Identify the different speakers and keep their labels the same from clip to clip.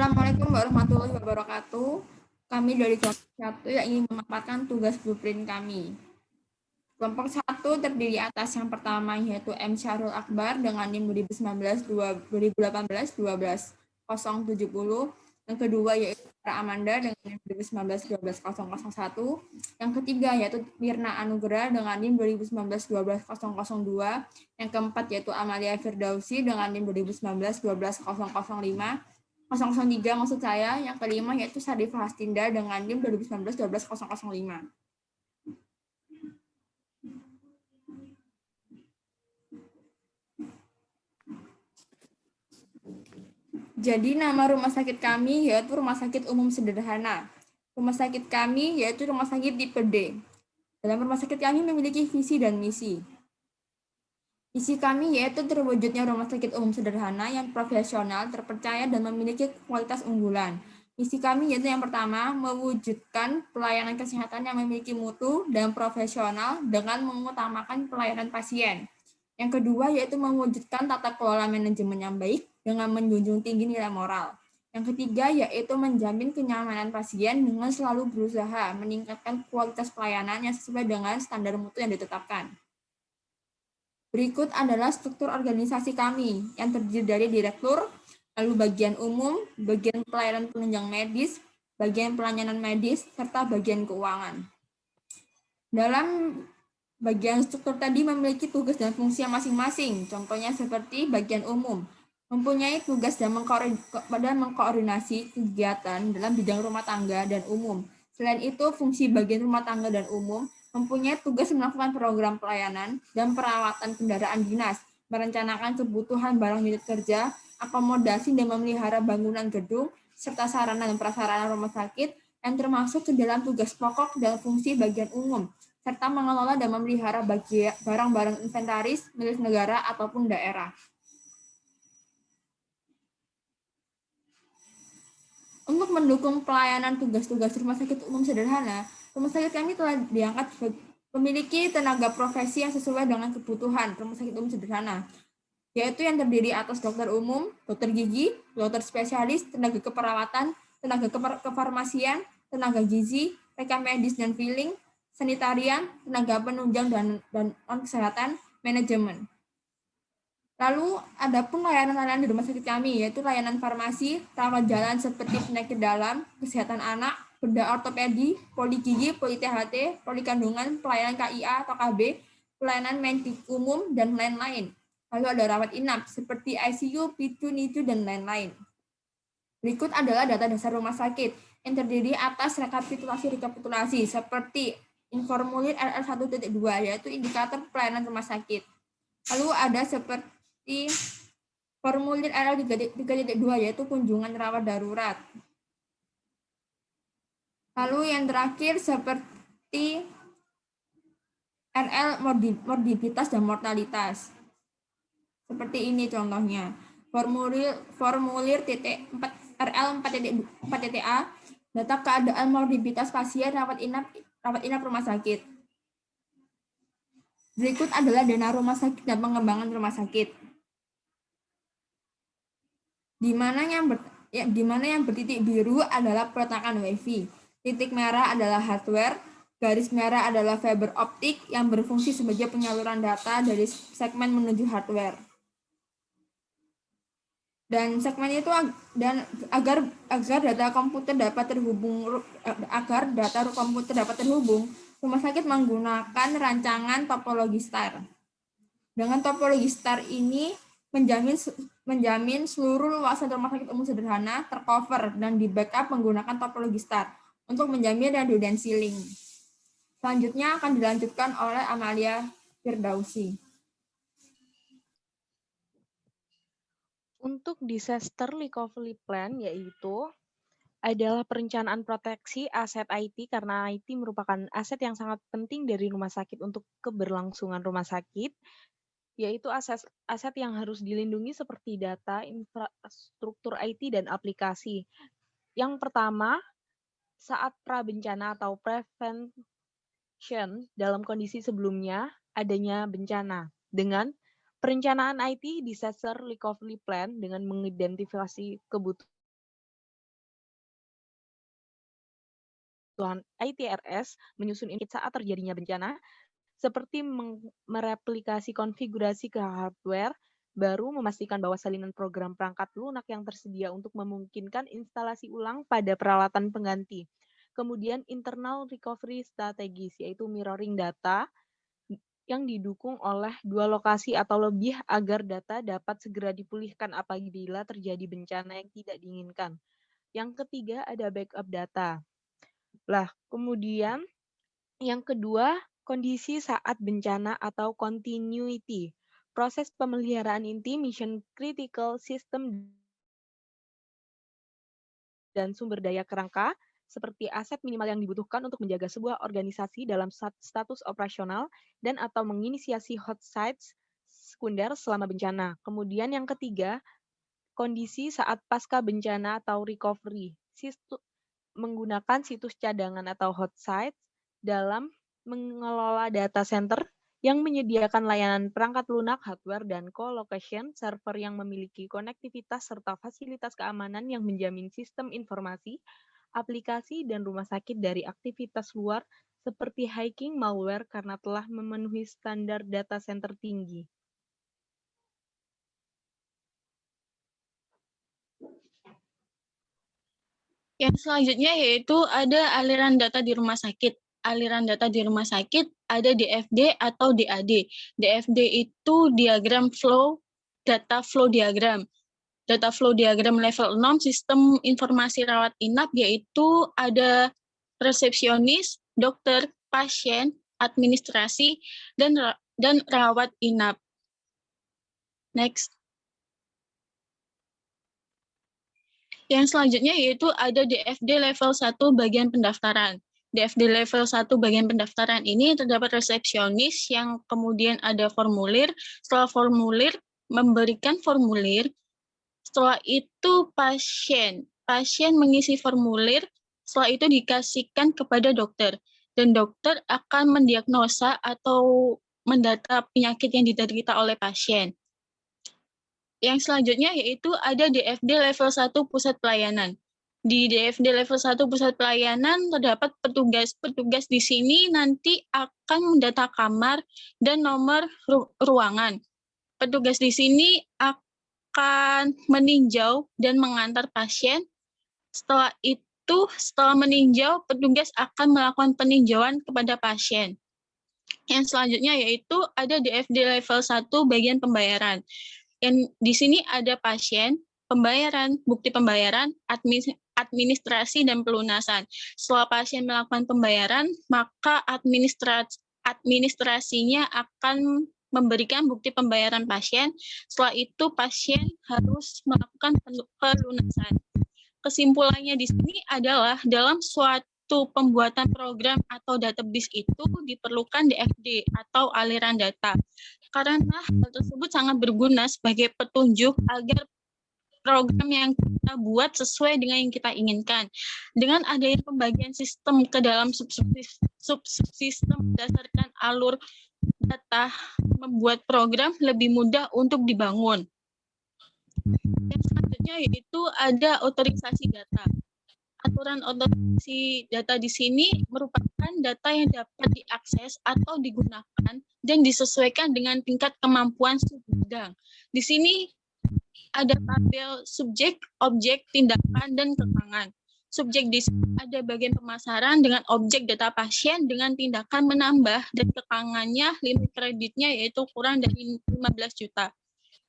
Speaker 1: Assalamualaikum warahmatullahi wabarakatuh. Kami dari kelompok 1 yang ingin memaparkan tugas blueprint kami. Kelompok 1 terdiri atas yang pertama yaitu M. Syahrul Akbar dengan NIM 2019-2018-12-070. Yang kedua yaitu Sarah Amanda dengan NIM 2019-12-001. Yang ketiga yaitu Mirna Anugrah dengan NIM 2019-12-002. Yang keempat yaitu Amalia Firdausi dengan NIM 2019-12-005. 003 maksud saya. Yang kelima yaitu Sadifah Hastinda dengan NIM 2019-12-005. Jadi nama rumah sakit kami yaitu Rumah Sakit Umum Sederhana. Rumah sakit kami yaitu Rumah Sakit tipe D. Dalam rumah sakit kami memiliki visi dan misi. Visi kami yaitu terwujudnya rumah sakit umum sederhana yang profesional, terpercaya, dan memiliki kualitas unggulan. Misi kami yaitu yang pertama, mewujudkan pelayanan kesehatan yang memiliki mutu dan profesional dengan mengutamakan pelayanan pasien. Yang kedua yaitu mewujudkan tata kelola manajemen yang baik dengan menjunjung tinggi nilai moral. Yang ketiga yaitu menjamin kenyamanan pasien dengan selalu berusaha meningkatkan kualitas pelayanan yang sesuai dengan standar mutu yang ditetapkan. Berikut adalah struktur organisasi kami yang terdiri dari direktur, lalu bagian umum, bagian pelayanan penunjang medis, bagian pelayanan medis, serta bagian keuangan. Dalam bagian struktur tadi memiliki tugas dan fungsi masing-masing, contohnya seperti bagian umum, mempunyai tugas dan mengkoordinasi kegiatan dalam bidang rumah tangga dan umum. Selain itu, fungsi bagian rumah tangga dan umum mempunyai tugas melakukan program pelayanan dan perawatan kendaraan dinas, merencanakan kebutuhan barang unit kerja, akomodasi dan memelihara bangunan gedung, serta sarana dan prasarana rumah sakit, yang termasuk ke dalam tugas pokok dan fungsi bagian umum, serta mengelola dan memelihara barang-barang inventaris milik negara ataupun daerah. Untuk mendukung pelayanan tugas-tugas rumah sakit umum sederhana, rumah sakit kami telah diangkat memiliki tenaga profesi yang sesuai dengan kebutuhan rumah sakit umum sederhana, yaitu yang terdiri atas dokter umum, dokter gigi, dokter spesialis, tenaga keperawatan, tenaga kefarmasian, tenaga gizi, rekam medis dan filling, sanitarian, tenaga penunjang dan kesehatan, manajemen. Lalu ada pun layanan-layanan di rumah sakit kami, yaitu layanan farmasi, rawat jalan seperti penyakit dalam, kesehatan anak, bedah ortopedi, poli gigi, poli THT, poli kandungan, pelayanan KIA atau KB, pelayanan medik umum, dan lain-lain. Lalu ada rawat inap seperti ICU, PICU, NICU, dan lain-lain. Berikut adalah data dasar rumah sakit yang terdiri atas rekapitulasi seperti informulir RL1.2 yaitu indikator pelayanan rumah sakit. Lalu ada seperti formulir RL3.2 yaitu kunjungan rawat darurat. Lalu yang terakhir seperti RL morbiditas dan mortalitas. Seperti ini contohnya. Formulir RL 4.A data keadaan morbiditas pasien rawat inap rumah sakit. Berikut adalah dana rumah sakit dan pengembangan rumah sakit. Di mana yang bertitik biru adalah peletakan WiFi. Titik merah adalah hardware, garis merah adalah fiber optik yang berfungsi sebagai penyaluran data dari segmen menuju hardware. Dan segmen itu agar data komputer dapat terhubung, rumah sakit menggunakan rancangan topologi STAR. Dengan topologi STAR ini menjamin seluruh luasan rumah sakit umum sederhana tercover dan di backup menggunakan topologi STAR untuk menjamin redundancy link. Selanjutnya akan dilanjutkan oleh Amalia Firdausi.
Speaker 2: Untuk disaster recovery plan yaitu adalah perencanaan proteksi aset IT karena IT merupakan aset yang sangat penting dari rumah sakit untuk keberlangsungan rumah sakit, yaitu aset yang harus dilindungi seperti data, infrastruktur IT, dan aplikasi. Yang pertama, saat prabencana atau prevention dalam kondisi sebelumnya adanya bencana dengan perencanaan IT disaster recovery plan dengan mengidentifikasi kebutuhan kebutuhan ITRS menyusun init saat terjadinya bencana, seperti mereplikasi konfigurasi ke hardware baru, memastikan bahwa salinan program perangkat lunak yang tersedia untuk memungkinkan instalasi ulang pada peralatan pengganti. Kemudian internal recovery strategis, yaitu mirroring data yang didukung oleh 2 lokasi atau lebih agar data dapat segera dipulihkan apabila terjadi bencana yang tidak diinginkan. Yang ketiga ada backup data. Lah, kemudian yang kedua, kondisi saat bencana atau continuity. Proses pemeliharaan inti mission critical system dan sumber daya kerangka, seperti aset minimal yang dibutuhkan untuk menjaga sebuah organisasi dalam status operasional dan atau menginisiasi hot sites sekunder selama bencana. Kemudian yang ketiga, kondisi saat pasca bencana atau recovery. Menggunakan situs cadangan atau hot sites dalam mengelola data center yang menyediakan layanan perangkat lunak, hardware, dan co-location server yang memiliki konektivitas serta fasilitas keamanan yang menjamin sistem informasi, aplikasi, dan rumah sakit dari aktivitas luar seperti hacking, malware karena telah memenuhi standar data center tinggi.
Speaker 3: Yang selanjutnya yaitu ada aliran data di rumah sakit. Aliran data di rumah sakit ada DFD atau DAD. DFD itu diagram flow, data flow diagram. Data flow diagram level 6 sistem informasi rawat inap yaitu ada resepsionis, dokter, pasien, administrasi, dan rawat inap. Next. Yang selanjutnya yaitu ada DFD level 1 bagian pendaftaran. DFD level 1 bagian pendaftaran ini terdapat resepsionis yang kemudian ada formulir. Setelah formulir, memberikan formulir. Setelah itu pasien mengisi formulir. Setelah itu dikasihkan kepada dokter. Dan dokter akan mendiagnosa atau mendata penyakit yang diderita oleh pasien. Yang selanjutnya yaitu ada DFD level 1 pusat pelayanan. Di DFD level 1 pusat pelayanan terdapat petugas di sini nanti akan mendata kamar dan nomor ruangan. Petugas di sini akan meninjau dan mengantar pasien. Setelah itu, setelah meninjau, petugas akan melakukan peninjauan kepada pasien. Yang selanjutnya yaitu ada DFD level 1 bagian pembayaran. Yang di sini ada pasien, pembayaran, bukti pembayaran, administrasi, dan pelunasan. Setelah pasien melakukan pembayaran, maka administrasinya akan memberikan bukti pembayaran pasien. Setelah itu pasien harus melakukan pelunasan. Kesimpulannya di sini adalah dalam suatu pembuatan program atau database itu diperlukan DFD atau aliran data. Karena hal tersebut sangat berguna sebagai petunjuk agar program yang kita buat sesuai dengan yang kita inginkan. Dengan adanya pembagian sistem ke dalam subsistem berdasarkan alur data, membuat program lebih mudah untuk dibangun. Yang selanjutnya yaitu ada otorisasi data. Aturan otorisasi data di sini merupakan data yang dapat diakses atau digunakan dan disesuaikan dengan tingkat kemampuan bidang. Di sini ada tabel subjek, objek, tindakan, dan kekangan. Subjek di sini ada bagian pemasaran dengan objek data pasien dengan tindakan menambah dan kekangannya limit kreditnya yaitu kurang dari 15 juta.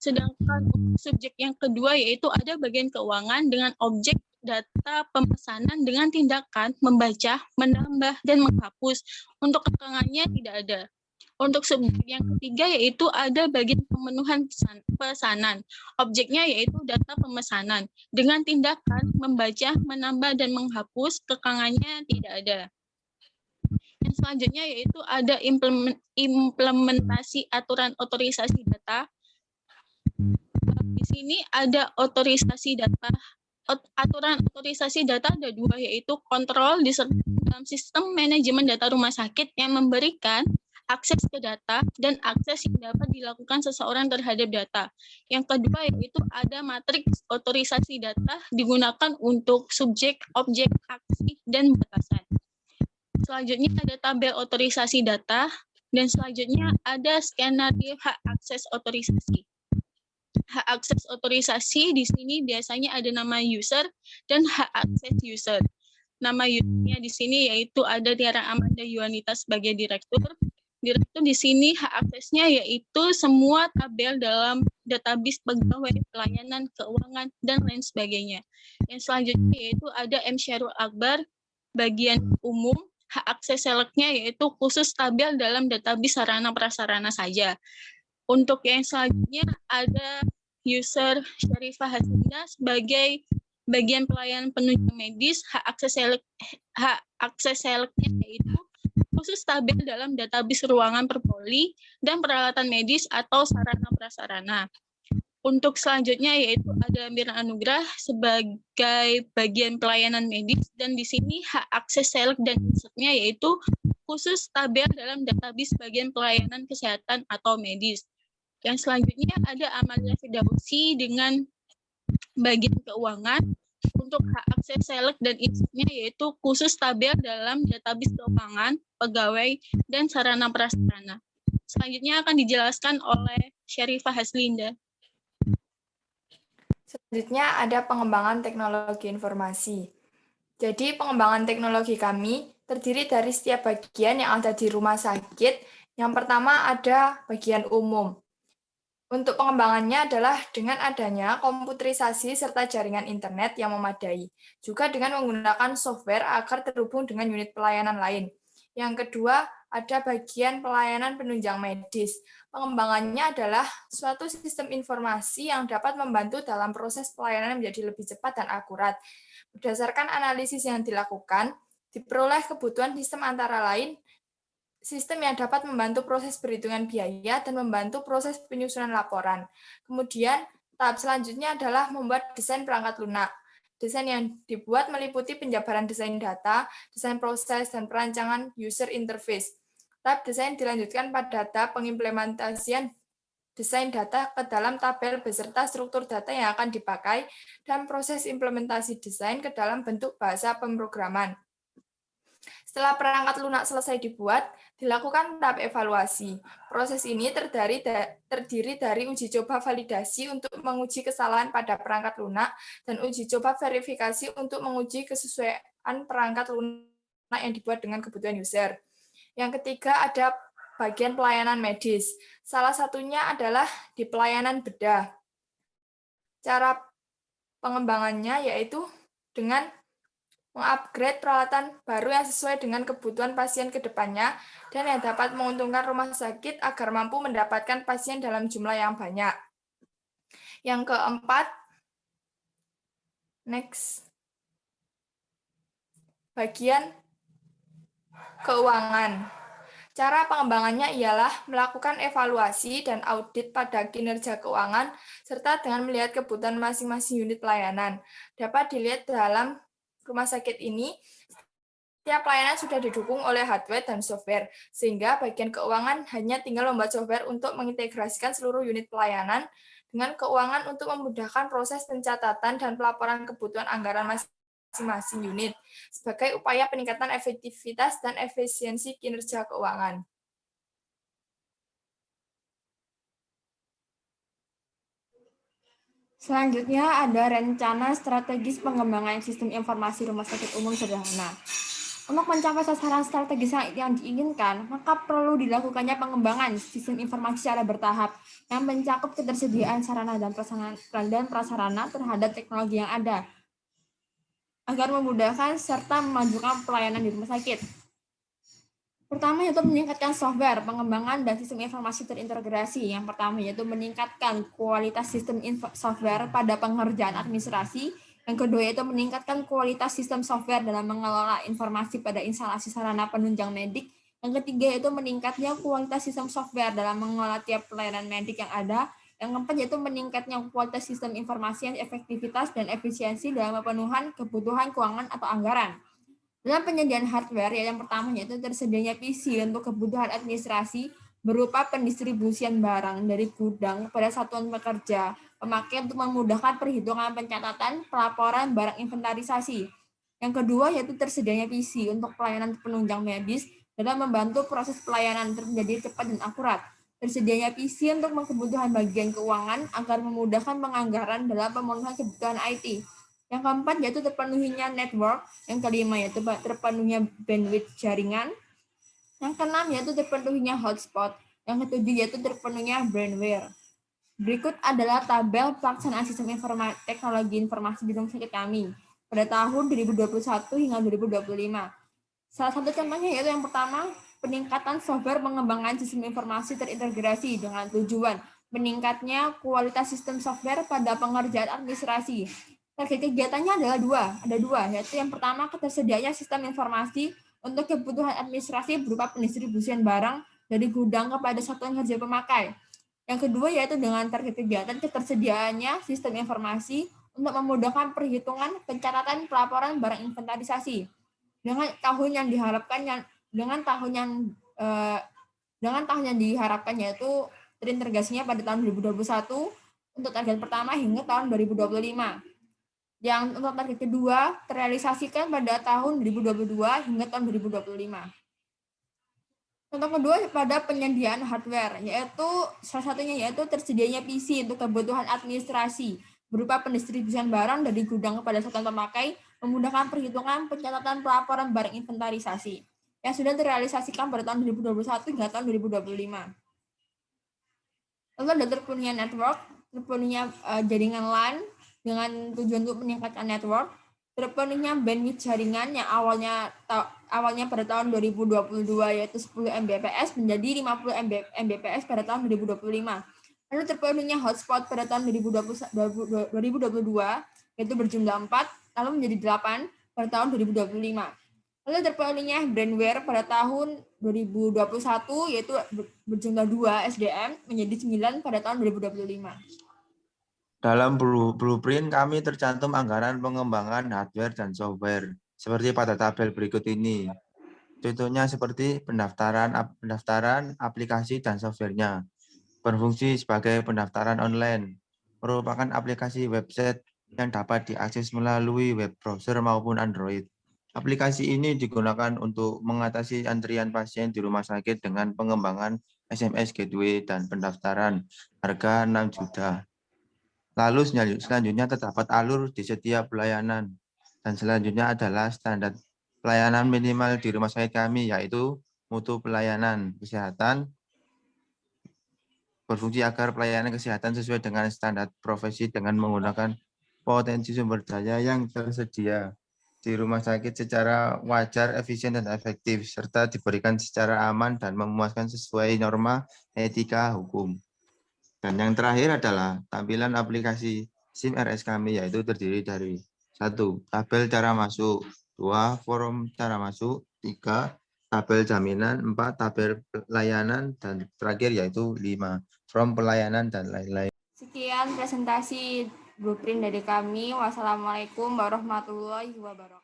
Speaker 3: Sedangkan subjek yang kedua yaitu ada bagian keuangan dengan objek data pemesanan dengan tindakan membaca, menambah, dan menghapus. Untuk kekangannya tidak ada. Untuk subjek yang ketiga yaitu ada bagian pemenuhan pesanan. Objeknya yaitu data pemesanan. Dengan tindakan membaca, menambah, dan menghapus, kekangannya tidak ada. Yang selanjutnya yaitu ada implementasi aturan otorisasi data. Di sini ada otorisasi data. Aturan otorisasi data ada dua, yaitu kontrol dalam sistem manajemen data rumah sakit yang memberikan akses ke data dan akses yang dapat dilakukan seseorang terhadap data. Yang kedua yaitu ada matriks otorisasi data digunakan untuk subjek, objek, aksi, dan batasan. Selanjutnya ada tabel otorisasi data, dan selanjutnya ada skenario hak akses otorisasi. Hak akses otorisasi di sini biasanya ada nama user dan hak akses user. Nama usernya di sini yaitu ada Tiara Amanda Yuanita sebagai direktur. Direktur di sini hak aksesnya yaitu semua tabel dalam database pegawai, pelayanan, keuangan, dan lain sebagainya. Yang selanjutnya yaitu ada M. Syarul Akbar, bagian umum. Hak akses seleknya yaitu khusus tabel dalam database sarana prasarana saja. Untuk yang selanjutnya ada user Syarifah Haslinda sebagai bagian pelayanan penunjang medis. Hak akses seleknya yaitu khusus tabel dalam database ruangan perpoli dan peralatan medis atau sarana prasarana. Untuk selanjutnya yaitu ada Mirna Anugrah sebagai bagian pelayanan medis, dan di sini hak akses selek dan insertnya yaitu khusus tabel dalam database bagian pelayanan kesehatan atau medis. Yang selanjutnya ada Amalia Firdausi dengan bagian keuangan. Untuk hak akses selek dan insertnya yaitu khusus tabel dalam database keuangan, pegawai, dan sarana prasarana. Selanjutnya akan dijelaskan oleh Syarifah Haslinda.
Speaker 1: Selanjutnya ada pengembangan teknologi informasi. Jadi pengembangan teknologi kami terdiri dari setiap bagian yang ada di rumah sakit. Yang pertama ada bagian umum. Untuk pengembangannya adalah dengan adanya komputerisasi serta jaringan internet yang memadai, juga dengan menggunakan software agar terhubung dengan unit pelayanan lain. Yang kedua, ada bagian pelayanan penunjang medis. Pengembangannya adalah suatu sistem informasi yang dapat membantu dalam proses pelayanan menjadi lebih cepat dan akurat. Berdasarkan analisis yang dilakukan, diperoleh kebutuhan sistem antara lain sistem yang dapat membantu proses perhitungan biaya dan membantu proses penyusunan laporan. Kemudian, tahap selanjutnya adalah membuat desain perangkat lunak. Desain yang dibuat meliputi penjabaran desain data, desain proses, dan perancangan user interface. Tahap desain dilanjutkan pada tahap pengimplementasian desain data ke dalam tabel beserta struktur data yang akan dipakai dan proses implementasi desain ke dalam bentuk bahasa pemrograman. Setelah perangkat lunak selesai dibuat, dilakukan tahap evaluasi. Proses ini terdiri dari uji coba validasi untuk menguji kesalahan pada perangkat lunak dan uji coba verifikasi untuk menguji kesesuaian perangkat lunak yang dibuat dengan kebutuhan user. Yang ketiga ada bagian pelayanan medis. Salah satunya adalah di pelayanan bedah. Cara pengembangannya yaitu dengan mengupgrade peralatan baru yang sesuai dengan kebutuhan pasien ke depannya dan yang dapat menguntungkan rumah sakit agar mampu mendapatkan pasien dalam jumlah yang banyak. Yang keempat, bagian keuangan. Cara pengembangannya ialah melakukan evaluasi dan audit pada kinerja keuangan serta dengan melihat kebutuhan masing-masing unit pelayanan. Dapat dilihat dalam rumah sakit ini, setiap pelayanan sudah didukung oleh hardware dan software, sehingga bagian keuangan hanya tinggal membuat software untuk mengintegrasikan seluruh unit pelayanan dengan keuangan untuk memudahkan proses pencatatan dan pelaporan kebutuhan anggaran masing-masing unit, sebagai upaya peningkatan efektivitas dan efisiensi kinerja keuangan. Selanjutnya ada rencana strategis pengembangan sistem informasi rumah sakit umum sederhana. Untuk mencapai sasaran strategis yang diinginkan, maka perlu dilakukannya pengembangan sistem informasi secara bertahap yang mencakup ketersediaan sarana dan prasarana terhadap teknologi yang ada, agar memudahkan serta memajukan pelayanan di rumah sakit. Pertama yaitu meningkatkan software, pengembangan dan sistem informasi terintegrasi. Yang pertama yaitu meningkatkan kualitas sistem software pada pengerjaan administrasi. Yang kedua yaitu meningkatkan kualitas sistem software dalam mengelola informasi pada instalasi sarana penunjang medik. Yang ketiga yaitu meningkatnya kualitas sistem software dalam mengelola tiap pelayanan medik yang ada. Yang keempat yaitu meningkatnya kualitas sistem informasi yang efektivitas dan efisiensi dalam pemenuhan kebutuhan keuangan atau anggaran. Dalam penyediaan hardware, yang pertama yaitu tersedianya PC untuk kebutuhan administrasi berupa pendistribusian barang dari gudang kepada satuan pekerja, pemakai untuk memudahkan perhitungan pencatatan, pelaporan barang inventarisasi. Yang kedua yaitu tersedianya PC untuk pelayanan penunjang medis dalam membantu proses pelayanan terjadi cepat dan akurat. Tersedianya PC untuk kebutuhan bagian keuangan agar memudahkan penganggaran dalam pemenuhan kebutuhan IT. Yang keempat yaitu terpenuhinya network. Yang kelima yaitu terpenuhinya bandwidth jaringan. Yang keenam yaitu terpenuhinya hotspot. Yang ketujuh yaitu terpenuhinya brandware. Berikut adalah tabel pelaksanaan sistem teknologi informasi di rumah sakit kami pada tahun 2021 hingga 2025. Salah satu contohnya yaitu yang pertama, peningkatan software pengembangan sistem informasi terintegrasi dengan tujuan meningkatnya kualitas sistem software pada pengerjaan administrasi. Target kegiatannya adalah ada dua, yaitu yang pertama ketersediaannya sistem informasi untuk kebutuhan administrasi berupa pendistribusian barang dari gudang kepada satuan kerja pemakai. Yang kedua yaitu dengan target kegiatan ketersediaannya sistem informasi untuk memudahkan perhitungan, pencatatan, pelaporan barang inventarisasi. Dengan tahun yang diharapkan yaitu terintegrasinya pada tahun 2021 untuk target pertama hingga tahun 2025. Yang untuk target kedua terrealisasikan pada tahun 2022 hingga tahun 2025. Contoh kedua pada penyediaan hardware, yaitu salah satunya yaitu tersedianya PC untuk kebutuhan administrasi berupa pendistribusian barang dari gudang kepada satuan pemakai, memudahkan perhitungan, pencatatan, pelaporan barang inventarisasi yang sudah terrealisasikan pada tahun 2021 hingga tahun 2025. Lalu ada terpenuhinya network, terpenuhinya jaringan LAN dengan tujuan untuk meningkatkan network, terpenuhinya bandwidth jaringan yang awalnya pada tahun 2022 yaitu 10 Mbps menjadi 50 Mbps pada tahun 2025. Lalu terpenuhinya hotspot pada tahun 2022 yaitu berjumlah 4, lalu menjadi 8 pada tahun 2025. Lalu terpenuhinya brandware pada tahun 2021 yaitu berjumlah 2 SDM menjadi 9 pada tahun 2025.
Speaker 4: Dalam blueprint kami tercantum anggaran pengembangan hardware dan software seperti pada tabel berikut ini. Contohnya seperti pendaftaran aplikasi dan softwarenya. Berfungsi sebagai pendaftaran online, merupakan aplikasi website yang dapat diakses melalui web browser maupun Android. Aplikasi ini digunakan untuk mengatasi antrian pasien di rumah sakit dengan pengembangan SMS gateway dan pendaftaran harga 6 juta. Lalu selanjutnya terdapat alur di setiap pelayanan. Dan selanjutnya adalah standar pelayanan minimal di rumah sakit kami, yaitu mutu pelayanan kesehatan, berfungsi agar pelayanan kesehatan sesuai dengan standar profesi dengan menggunakan potensi sumber daya yang tersedia di rumah sakit secara wajar, efisien, dan efektif, serta diberikan secara aman dan memuaskan sesuai norma etika hukum. Dan yang terakhir adalah tampilan aplikasi SIM RS kami, yaitu terdiri dari 1. Tabel cara masuk, 2. Forum cara masuk, 3. Tabel jaminan, 4. Tabel pelayanan, dan terakhir yaitu 5. Form pelayanan dan lain-lain.
Speaker 1: Sekian presentasi blueprint dari kami. Wassalamualaikum warahmatullahi wabarakatuh.